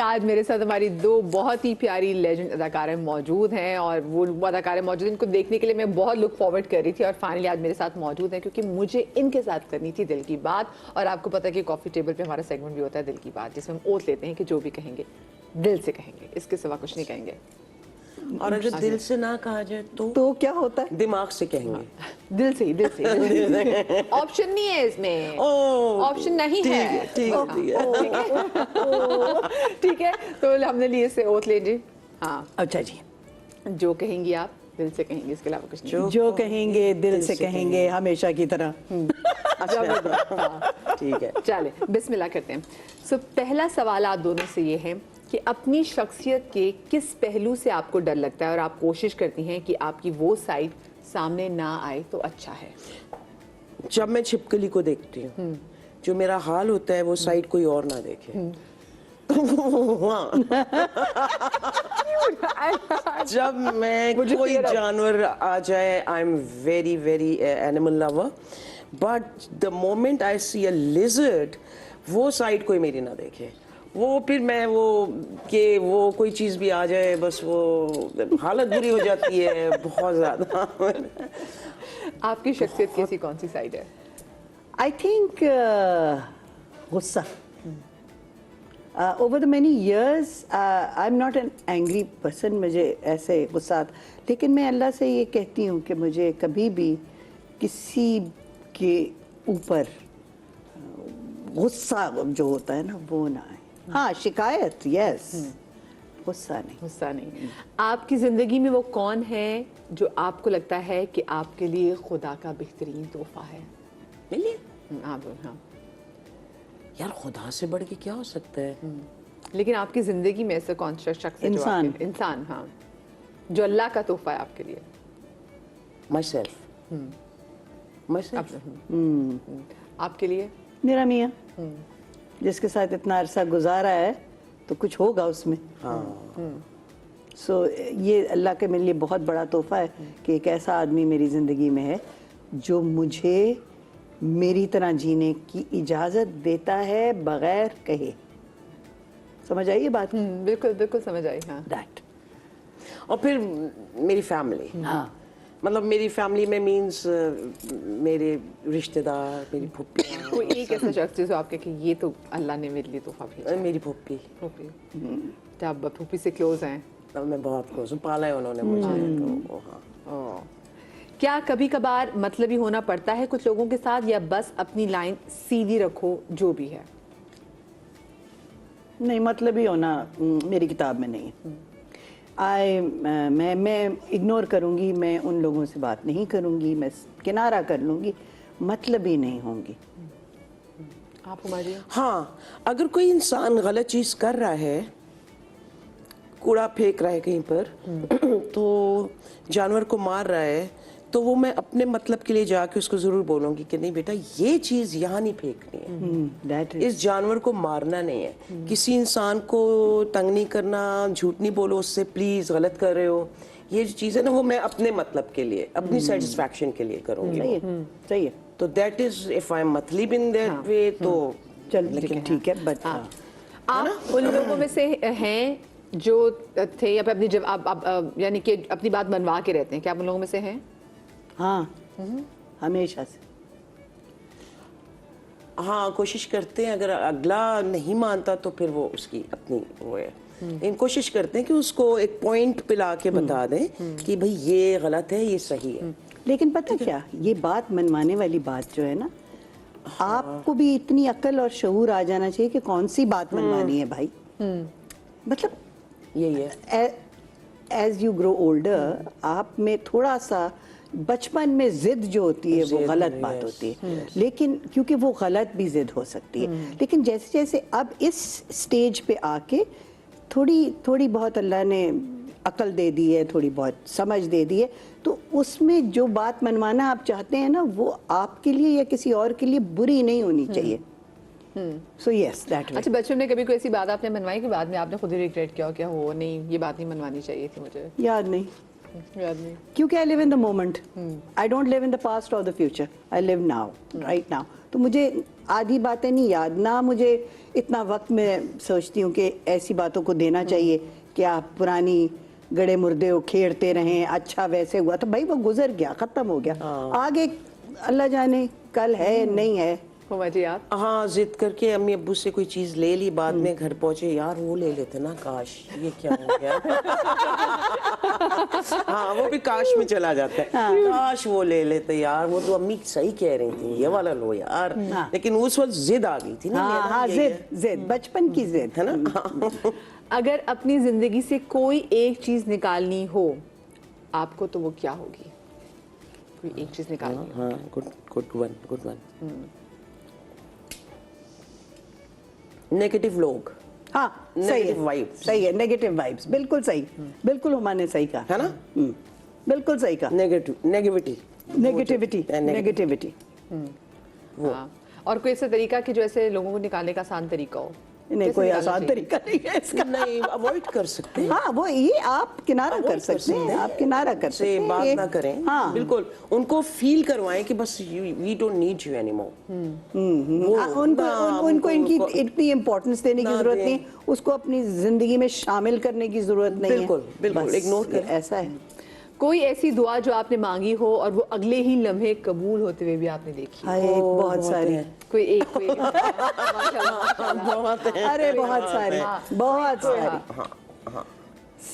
آج میرے ساتھ ہماری دو بہت ہی پیاری لیجنڈ اداکاریں موجود ہیں اور وہ اداکاریں موجود ہیں ان کو دیکھنے کے لیے میں بہت لک فارورڈ کر رہی تھی اور فائنلی آج میرے ساتھ موجود ہیں کیونکہ مجھے ان کے ساتھ کرنی تھی دل کی بات. اور آپ کو پتہ ہے کہ کافی ٹیبل پہ ہمارا سیگمنٹ بھی ہوتا ہے دل کی بات جس میں ہم اوت لیتے ہیں کہ جو بھی کہیں گے دل سے کہیں گے, اس کے سوا کچھ نہیں کہیں گے. اور اگر دل سے نہ کہا جائے تو کیا ہوتا ہے؟ دماغ سے کہیں گے. دل سے آپشن نہیں ہے اس میں, آپشن نہیں ہے. ٹھیک ہے تو ہم نے لیے سے اوت لے جی. ہاں اچھا جی, جو کہیں گی آپ دل سے کہیں گے, اس کے علاوہ کچھ نہیں. جو کہیں گے دل سے کہیں گے ہمیشہ کی طرح. ٹھیک ہے, چلیں بسم اللہ کرتے ہیں. سو پہلا سوال آپ دونوں سے یہ ہے کہ اپنی شخصیت کے کس پہلو سے آپ کو ڈر لگتا ہے اور آپ کوشش کرتی ہیں کہ آپ کی وہ سائڈ سامنے نہ آئے تو اچھا ہے؟ جب میں چھپکلی کو دیکھتی ہوں جو میرا حال ہوتا ہے وہ سائڈ کوئی اور نہ دیکھے. جب میں کوئی جانور آ جائے, I am very very animal lover, but the moment I see a lizard وہ سائڈ کوئی میری نہ دیکھے. وہ پھر میں وہ کوئی چیز بھی آ جائے بس وہ حالت بری ہو جاتی ہے بہت زیادہ. آپ کی شخصیت کی ایسی کون سی سائڈ ہے؟ آئی تھنک غصہ. Over the many years I am not an angry person, مجھے ایسے غصہ, لیکن میں اللہ سے یہ کہتی ہوں کہ مجھے کبھی بھی کسی کے اوپر غصہ جو ہوتا ہے نا وہ نہ آئے. ہاں شکایت یس, غصہ نہیں. غصہ نہیں. آپ کی زندگی میں وہ کون ہے جو آپ کو لگتا ہے کہ آپ کے لیے خدا کا بہترین تحفہ ہے؟ ہاں یار خدا سے بڑھ کے کیا ہو سکتا ہے. لیکن آپ کی زندگی میں ایسا کون سا شخص ہے انسان ہاں جو اللہ کا تحفہ ہے آپ کے لیے؟ My self. آپ کے لیے میرا میاں, جس کے ساتھ اتنا عرصہ گزارا ہے تو کچھ ہوگا اس میں. سو یہ اللہ کے میرے لیے بہت بڑا تحفہ ہے کہ ایک ایسا آدمی میری زندگی میں ہے جو مجھے میری طرح جینے کی اجازت دیتا ہے بغیر کہے. سمجھ آئی یہ بات؟ بالکل بالکل سمجھ آئی. ہاں دیٹ. اور پھر میری فیملی, ہاں مطلب میری فیملی میں مینس میرے رشتہ دار, میری پھوپھیاں. کوئی ایک ایسا شخص جو آپ کہ یہ تو اللہ نے میرے لیے تحفہ بھیجا؟ میری پھوپھی. کیا آپ پھوپھی سے کلوز ہیں؟ میں بہت کلوز ہوں, پالا ہے انہوں نے مجھے. کیا کبھی کبھار مطلبی ہونا پڑتا ہے کچھ لوگوں کے ساتھ یا بس اپنی لائن سیدھی رکھو جو بھی ہے؟ نہیں, مطلبی ہونا میری کتاب میں نہیں ہے. میں اگنور کروں گی, میں ان لوگوں سے بات نہیں کروں گی, میں کنارہ کر لوں گی, مطلبی نہیں ہوں گی. آپ ہماری ہاں اگر کوئی انسان غلط چیز کر رہا ہے, کوڑا پھینک رہا ہے کہیں پر, تو جانور کو مار رہا ہے, تو وہ میں اپنے مطلب کے لیے جا کے اس کو ضرور بولوں گی کہ نہیں بیٹا یہ چیز یہاں نہیں پھینکنی ہے, اس جانور کو مارنا نہیں ہے, کسی انسان کو تنگ نہیں کرنا, جھوٹ نہیں بولو اس سے پلیز, غلط کر رہے ہو. یہ جو چیز ہے نا وہ میں اپنے مطلب کے لیے, اپنی سیٹسفیکشن کے لیے کروں گی. صحیح ہے. تو that is if I am مطلب ان دیٹ وے تو چل ٹھیک ہے. بٹ آپ ان لوگوں میں سے ہیں جو تھے یا اپنی یعنی کہ اپنی بات منوا کے رہتے ہیں, کیا آپ ان لوگوں میں سے ہیں؟ ہاں ہمیشہ سے. ہاں کوشش کرتے ہیں, اگر اگلا نہیں مانتا تو پھر وہ اس کی اپنی وہ ہے, لیکن کوشش کرتے ہیں کہ اس کو ایک پوائنٹ پہ لا کے بتا دیں کہ بھئی یہ غلط ہے یہ صحیح ہے. لیکن پتہ کیا, یہ بات منوانے والی بات جو ہے نا, آپ کو بھی اتنی عقل اور شعور آ جانا چاہیے کہ کون سی بات منوانی ہے بھائی. مطلب یہی ہے, ایز یو گرو اولڈر آپ میں تھوڑا سا بچپن میں ضد جو ہوتی ہے وہ غلط بات ہوتی ہے, لیکن کیونکہ وہ غلط بھی ضد ہو سکتی ہے, لیکن جیسے جیسے اب اس سٹیج پہ آ کے تھوڑی بہت اللہ نے عقل دے دی ہے, تھوڑی بہت سمجھ دے دی ہے, تو اس میں جو بات منوانا آپ چاہتے ہیں نا وہ آپ کے لیے یا کسی اور کے لیے بری نہیں ہونی چاہیے. سو یس دیٹ وے. اچھا بچپن میں کبھی کوئی ایسی بات آپ نے منوائی کہ بعد میں آپ نے خود ہی ریگریٹ کیا ہو کہ ہو نہیں یہ بات نہیں منوانی چاہیے تھی مجھے؟ یاد نہیں, کیونکہ I live in the moment. I don't live in the past or the future. I live now, right now. تو مجھے آدھی باتیں نہیں یاد، نہ مجھے اتنا وقت میں سوچتی ہوں کہ ایسی باتوں کو دینا چاہیے کہ آپ پرانی گڑے مردے ہو کھیڑتے رہیں، اچھا ویسے ہوا تو بھائی وہ گزر گیا، ختم ہو گیا، آگے اللہ جانے کل ہے نہیں ہے. ہوا جی آپ؟ ہاں ضد کر کے امی ابو سے کوئی چیز لے لی، بعد میں گھر پہنچے یار وہ لے لیتے نا، کاش یہ کیا ہو گیا. ہاں وہ بھی کاش میں چلا جاتا ہے، کاش وہ لے لیتے یار، وہ تو امی صحیح کہہ رہی تھی یہ والا لو یار، لیکن اس وقت ضد آ گئی تھی نا. ہاں ضد بچپن کی ضد ہے نا. اگر اپنی زندگی سے کوئی ایک چیز نکالنی ہو آپ کو تو وہ کیا ہوگی؟ کوئی ایک چیز نکالنی ہو. ہاں گڈ ون. نیگیٹو لوگ. ہاں صحیح ہے، نیگیٹو وائبس، بالکل صحیح، بالکل ہما نے صحیح کہا ہے نا. بالکل صحیح کہا. نیگیٹیوٹی. ہاں. اور کوئی ایسا طریقہ کہ جو ایسے لوگوں کو نکالنے کا آسان طریقہ ہو؟ نہیں کوئی آسان طریقہ نہیں ہے اس کا. نہیں اوائڈ کر سکتے ہیں. ہاں وہ یہ آپ کنارہ کر سکتے ہیں، آپ کنارہ کر سکتے ہیں، بات نہ کریں. ہاں بالکل ان کو فیل کروائیں کہ بس we don't need you any more. ان کو ان کی اتنی امپورٹنس دینے کی ضرورت نہیں، اس کو اپنی زندگی میں شامل کرنے کی ضرورت نہیں ہے. بالکل اگنور کریں. ایسا ہے. کوئی ایسی دعا جو آپ نے مانگی ہو اور وہ اگلے ہی لمحے قبول ہوتے ہوئے بھی آپ نے دیکھی؟ بہت ساری. کوئی ایک ارے بہت ساری، بہت ساری.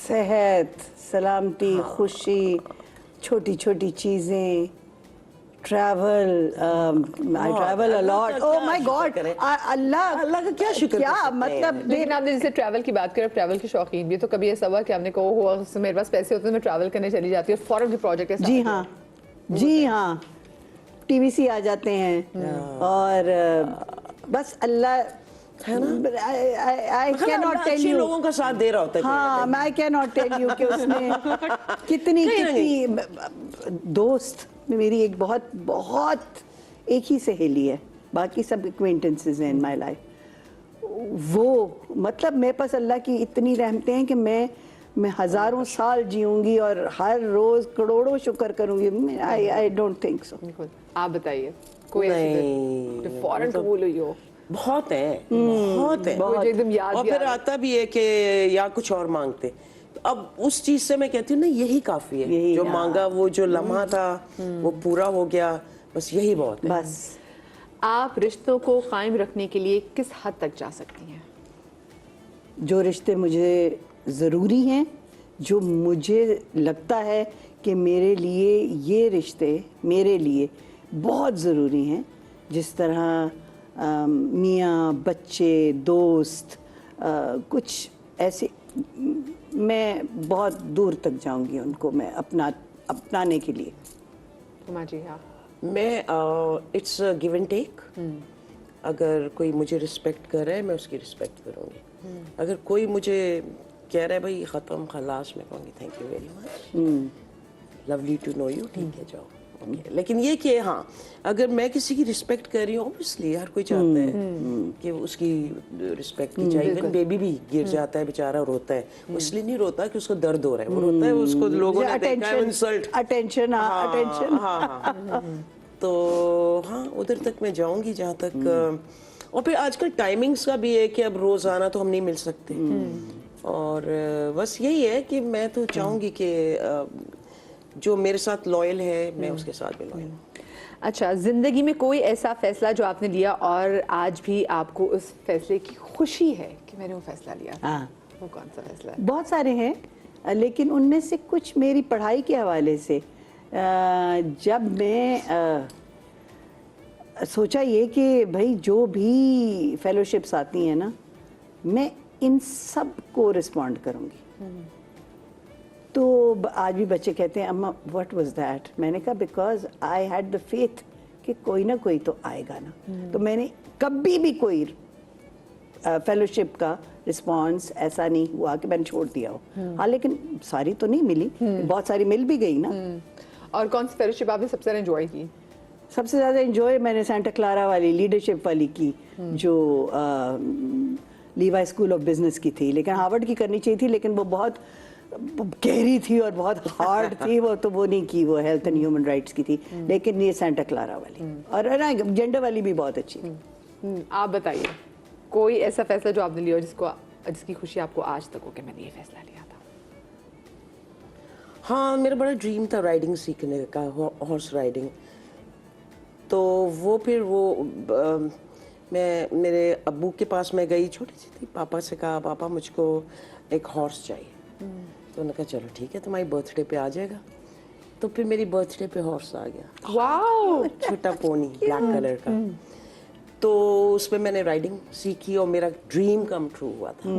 صحت، سلامتی، خوشی، چھوٹی چھوٹی چیزیں، travel. I travel a lot. Oh my God. اللہ کا کیا شکر کیا مطلب. لیکن آپ نے جیسے ٹریول کی بات کریں، ٹریول کے شوقین بھی تو کبھی ایسا ہوا کہ آپ نے کہا ہوا میرے پاس پیسے ہوتے ہیں میں ٹریول کرنے چلی جاتی ہوں، فوراً کے پروجیکٹ. جی ہاں ٹی وی سی آ جاتے ہیں اور بس اللہ I cannot tell you. لوگوں کا ساتھ دے رہا ہوتا ہے. ہاں I cannot tell you کہ اس میں کتنی دوست. میری ایک بہت بہت ایک ہی سہیلی ہے، باقی سب ایکوینٹنسز ہیں ان مائی لائف. وہ مطلب میرے پاس اللہ کی اتنی رحمتیں ہیں کہ میں ہزاروں سال جیوں گی اور ہر روز کروڑوں شکر کروں گی. I don't think so. آپ بتائیے کوئی ایسی فوراً قبول ہوئی ہو؟ بہت ہیں، بہت ہیں. اور پھر آتا بھی ہے کہ یا کچھ اور مانگتے. اب اس چیز سے میں کہتی ہوں نا یہی کافی ہے، جو مانگا وہ جو لمحہ تھا وہ پورا ہو گیا، بس یہی بہت ہے. بس آپ رشتوں کو قائم رکھنے کے لیے کس حد تک جا سکتی ہیں؟ جو رشتے مجھے ضروری ہیں، جو مجھے لگتا ہے کہ میرے لیے یہ رشتے میرے لیے بہت ضروری ہیں، جس طرح میاں بچے دوست، کچھ ایسے میں بہت دور تک جاؤں گی ان کو میں اپنانے کے لیے. جی ہاں میں اٹس گیو اینڈ ٹیک. اگر کوئی مجھے رسپیکٹ کر رہا ہے میں اس کی رسپیکٹ کروں گی. اگر کوئی مجھے کہہ رہا ہے بھائی ختم خلاص، میں کہوں گی thank you very much, lovely to know you, ٹھیک ہے جاؤ. لیکن یہ کہ ہاں اگر میں کسی کی رسپیکٹ کر رہی ہوں، اوبویسلی ہر کوئی چاہتا ہے کہ اس کی رسپیکٹ کی جائے. ایون بیبی بھی گر جاتا ہے بیچارہ، روتا ہے، اس لیے نہیں روتا کہ اس کو درد ہو رہا ہے، وہ روتا ہے اس کو لوگوں نے دیکھا ہے انسلٹ. اٹینشن. تو ہاں ادھر تک میں جاؤں گی جہاں تک. اور پھر آج کل ٹائمنگس کا بھی ہے کہ اب روزانہ تو ہم نہیں مل سکتے، اور بس یہی ہے کہ میں تو چاہوں گی کہ جو میرے ساتھ لوئل ہے میں اس کے ساتھ بھی لوئل ہوں. اچھا، زندگی میں کوئی ایسا فیصلہ جو آپ نے لیا اور آج بھی آپ کو اس فیصلے کی خوشی ہے کہ میں نے وہ فیصلہ لیا تھا، وہ کون سا فیصلہ ہے؟ بہت سارے ہیں، لیکن ان میں سے کچھ میری پڑھائی کے حوالے سے. جب میں سوچا یہ کہ بھائی جو بھی فیلوشپس آتی ہیں نا، میں ان سب کو رسپونڈ کروں گی. تو آج بھی بچے کہتے ہیں اماں واٹ واز دیٹ. میں نے کہا because I had the faith کہ کوئی نہ کوئی تو آئے گا نا. تو میں نے کبھی بھی کوئی فیلوشپ کا رسپانس ایسا نہیں ہوا کہ میں نے چھوڑ دیا ہو. ہاں لیکن ساری تو نہیں ملی، بہت ساری مل بھی گئی نا. اور کون سی فیلوشپ آپ نے سب سے زیادہ انجوائے کی؟ سب سے زیادہ انجوائے میں نے سینٹا کلارا والی لیڈرشپ والی کی، جو لیوائی اسکول آف بزنس کی تھی، لیکن ہارورڈ کی کرنی چاہیے تھی، لیکن وہ بہت گہری تھی اور بہت ہارڈ تھی وہ، تو وہ نہیں کی، وہ ہیلتھ اینڈ ہیومن رائٹس کی تھی، لیکن یہ سینٹا کلارا والی اور جینڈر والی بھی بہت اچھی تھی۔ آپ بتائیے کوئی ایسا فیصلہ جو آپ نے لیا ہو جس کی خوشی آپ کو آج تک ہو کہ میں نے یہ فیصلہ لیا تھا؟ ہاں، میرا بڑا ڈریم تھا رائڈنگ سیکھنے کا، ہارس رائڈنگ. تو وہ پھر میں میرے ابو کے پاس میں گئی، چھوٹی سی تھی، پاپا سے کہا پاپا مجھ کو ایک ہارس چاہیے. تو انہوں نے کہا چلو ٹھیک ہے، تمہاری برتھ ڈے پہ آ جائے گا. تو پھر میری برتھ ڈے پہ ہارس آ گیا، واو، چھوٹا پونی بلیک کلر کا. تو اس میں میں نے رائڈنگ سیکھی اور میرا ڈریم کم ٹرو ہوا تھا،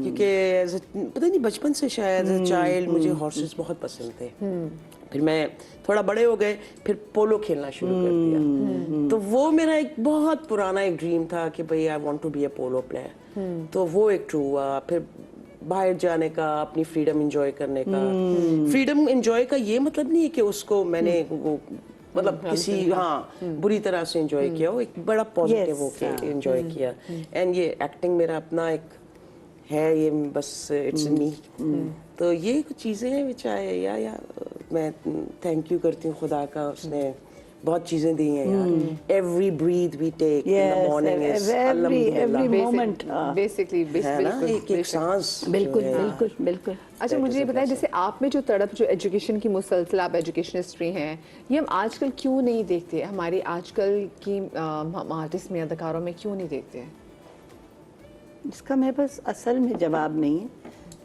کیونکہ پتہ نہیں بچپن سے شاید چائلڈ مجھے ہارسز بہت پسند تھے. پھر میں تھوڑا بڑے ہو گئے، پھر پولو کھیلنا شروع کر دیا. تو وہ میرا ایک بہت پرانا ایک ڈریم تھا کہ بھئی I want to be a polo player. تو وہ ایک ٹرو ہوا. پھر باہر جانے کا، اپنی فریڈم انجوائے کرنے کا. فریڈم انجوائے کا یہ مطلب نہیں ہے کہ اس کو میں نے مطلب کسی بری طرح سے انجوائے کیا، وہ ایک بڑا پازیٹیو ہو کے انجوائے کیا. اینڈ یہ ایکٹنگ میرا اپنا ایک ہے، یہ بس اٹس می. تو یہ کچھ چیزیں ہیں وچ یا میں تھینک یو کرتی ہوں خدا کا، اس نے بہت چیزیں دی ہیں یار. Every breath we take in the morning is الحمدللہ، بیسکلی ایک سانس. بالکل بالکل بالکل. اچھا مجھے یہ بتائیں، جیسے آپ میں جو تڑپ، جو ایجوکیشن کی مسلسل آپ ایجوکیشنسٹری ہیں، یہ ہم آج کل کیوں نہیں دیکھتے؟ ہماری آج کل کی آرٹسٹ میں، اداکاروں میں کیوں نہیں دیکھتے ہیں؟ اس کا میرے پاس اصل میں جواب نہیں ہے،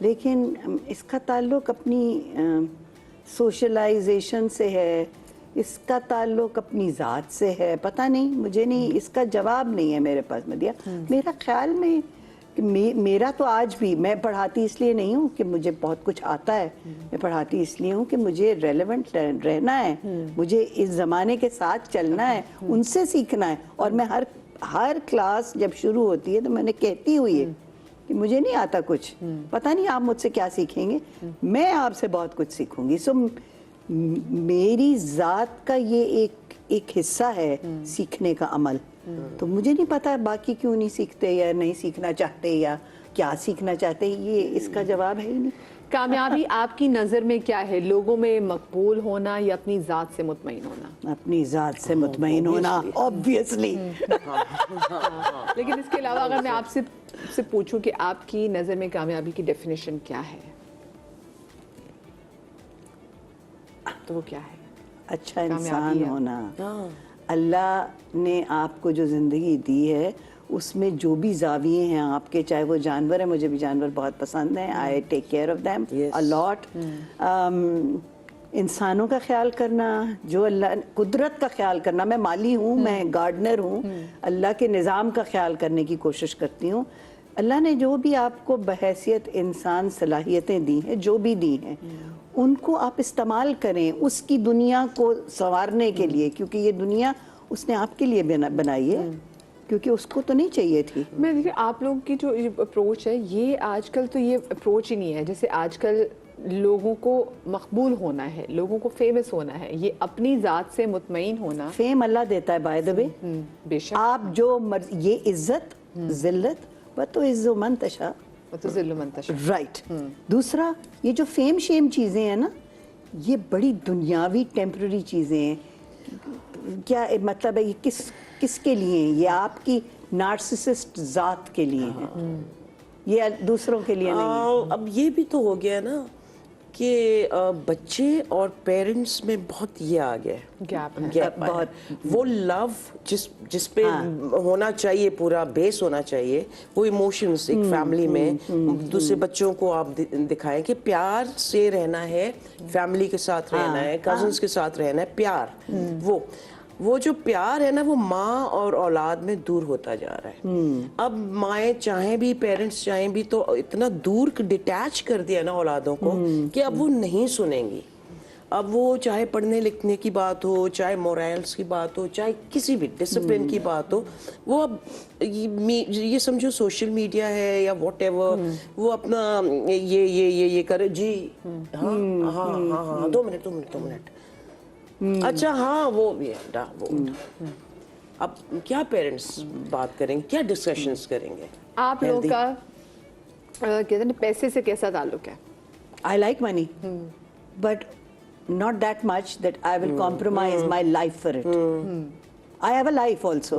لیکن اس کا تعلق اپنی سوشلائزیشن سے ہے، اس کا تعلق اپنی ذات سے ہے. پتہ نہیں، مجھے نہیں، اس کا جواب نہیں ہے میرے پاس مدیہ. میرا خیال میں کہ میرا تو آج بھی، میں پڑھاتی اس لیے نہیں ہوں کہ مجھے بہت کچھ آتا ہے، میں پڑھاتی اس لیے ہوں کہ مجھے ریلیونٹ رہنا ہے، مجھے اس زمانے کے ساتھ چلنا ہے، ان سے سیکھنا ہے. اور میں ہر کلاس جب شروع ہوتی ہے تو میں نے کہتی ہوئی ہے کہ مجھے نہیں آتا کچھ، پتہ نہیں آپ مجھ سے کیا سیکھیں گے، میں آپ سے بہت کچھ سیکھوں گی. سو میری ذات کا یہ ایک حصہ ہے سیکھنے کا عمل. تو مجھے نہیں پتا باقی کیوں نہیں سیکھتے یا نہیں سیکھنا چاہتے یا کیا سیکھنا چاہتے، یہ اس کا جواب ہے ہی نہیں. کامیابی آپ کی نظر میں کیا ہے؟ لوگوں میں مقبول ہونا یا اپنی ذات سے مطمئن ہونا؟ اپنی ذات سے مطمئن ہونا، obviously. لیکن اس کے علاوہ اگر میں آپ سے پوچھوں کہ آپ کی نظر میں کامیابی کی ڈیفینیشن کیا ہے، تو وہ کیا ہے؟ اچھا انسان ہونا. اللہ نے آپ کو جو زندگی دی ہے اس میں جو بھی زاویے ہیں آپ کے، چاہے وہ جانور ہیں، مجھے بھی جانور بہت پسند ہیں، I take care of them a lot. انسانوں کا خیال کرنا، جو اللہ، قدرت کا خیال کرنا. میں مالی ہوں، میں گارڈنر ہوں، اللہ کے نظام کا خیال کرنے کی کوشش کرتی ہوں. اللہ نے جو بھی آپ کو بحیثیت انسان صلاحیتیں دی ہیں، جو بھی دی ہیں، ان کو آپ استعمال کریں اس کی دنیا کو سنوارنے کے لیے، کیونکہ یہ دنیا اس نے آپ کے لیے بنائی ہے، کیونکہ اس کو تو نہیں چاہیے تھی. میں دیکھیں آپ لوگوں کی جو اپروچ ہے، یہ آج کل تو یہ اپروچ ہی نہیں ہے. جیسے آج کل لوگوں کو مقبول ہونا ہے، لوگوں کو فیمس ہونا ہے، یہ اپنی ذات سے مطمئن ہونا. فیم اللہ دیتا ہے بائی دا وے، بے شک. آپ جو یہ عزت، ذلت، وَتُعِزُّ مَن تَشَاءُ، وَتُذِلُّ مَن تَشَاءُ. رائٹ. دوسرا، یہ جو فیم شیم چیزیں ہیں نا، یہ بڑی دنیاوی ٹیمپرری چیزیں ہیں. کیا مطلب ہے، یہ کس کے لیے ہیں؟ یہ آپ کی نارسسسٹ ذات کے لیے ہیں، یہ دوسروں کے لیے نہیں. اب یہ بھی تو ہو گیا نا کہ بچے اور پیرنٹس میں بہت یہ آ گیا گیپ. وہ لو جس پہ ہونا چاہیے، پورا بیس ہونا چاہیے، وہ ایموشنز ایک فیملی میں دوسرے بچوں کو آپ دکھائیں کہ پیار سے رہنا ہے، فیملی کے ساتھ رہنا ہے، کزنس کے ساتھ رہنا ہے، پیار. وہ جو پیار ہے نا، وہ ماں اور اولاد میں دور ہوتا جا رہا ہے. اب مائیں چاہیں بھی، پیرنٹس چاہیں بھی، تو اتنا دور ڈیٹیچ کر دیا نا اولادوں کو کہ اب وہ نہیں سنیں گی. اب وہ چاہے پڑھنے لکھنے کی بات ہو، چاہے مورائلس کی بات ہو، چاہے کسی بھی ڈسپلن کی بات ہو، وہ اب یہ سمجھو سوشل میڈیا ہے یا واٹ ایور، وہ اپنا یہ کرے. جی ہاں 2 منٹ اچھا ہاں وہ اب کیا پیرنٹس بات کریں گے، کیا ڈسکشنز کریں گے؟ آپ لوگوں کا کہتے ہیں پیسے سے کیسا تعلق ہے؟ I like money, but not that much that I will compromise my life for it. I have a life also.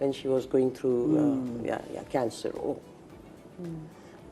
when she was going through cancer.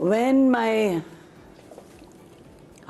when my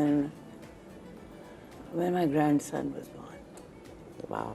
and when my grandson was born. Wow.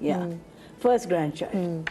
yeah, first grandchild.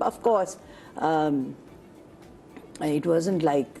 Of course, it wasn't like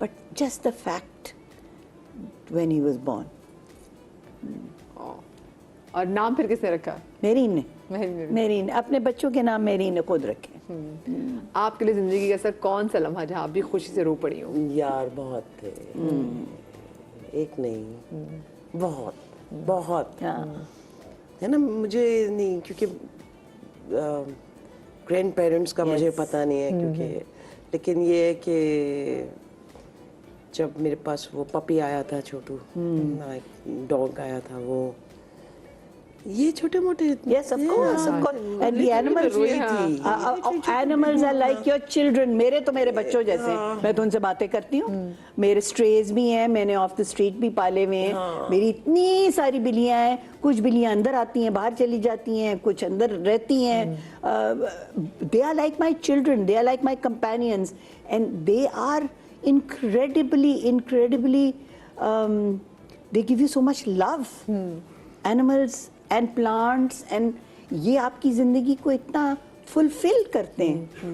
but just the fact when he was born. اور نام پھر کس نے رکھا؟ Marine نے Mehreen. Marine نے اپنے بچوں کے نام میرین نے خود رکھے. آپ کے لیے زندگی کا ایسا کون سا لمحہ جہاں آپ بھی خوشی سے رو پڑی ہوں؟ یار بہت تھے, ایک نہیں, بہت بہت ہے نا. مجھے نہیں, کیونکہ گرینڈ پیرنٹس کا مجھے پتہ نہیں ہے, کیونکہ لیکن یہ ہے کہ جب میرے پاس وہ پپی آیا تھا, چھوٹو ڈاگ آیا تھا, وہ یہ چھوٹے موٹے, Yes, of course, of course. And the animals, animals are like your children. میرے تو میرے بچوں جیسے, میں تو ان سے باتیں کرتی ہوں. میرے سٹریز بھی ہیں, میں نے آف دا اسٹریٹ بھی پالے ہوئے ہیں. میری اتنی ساری بلیاں ہیں, کچھ بلیاں اندر آتی ہیں, باہر چلی جاتی ہیں, کچھ اندر رہتی ہیں. They are like my children, they are like my companions, and they are incredibly, they give you so much love. Animals and plants, and یہ آپ کی زندگی کو اتنا فلفل کرتے ہیں.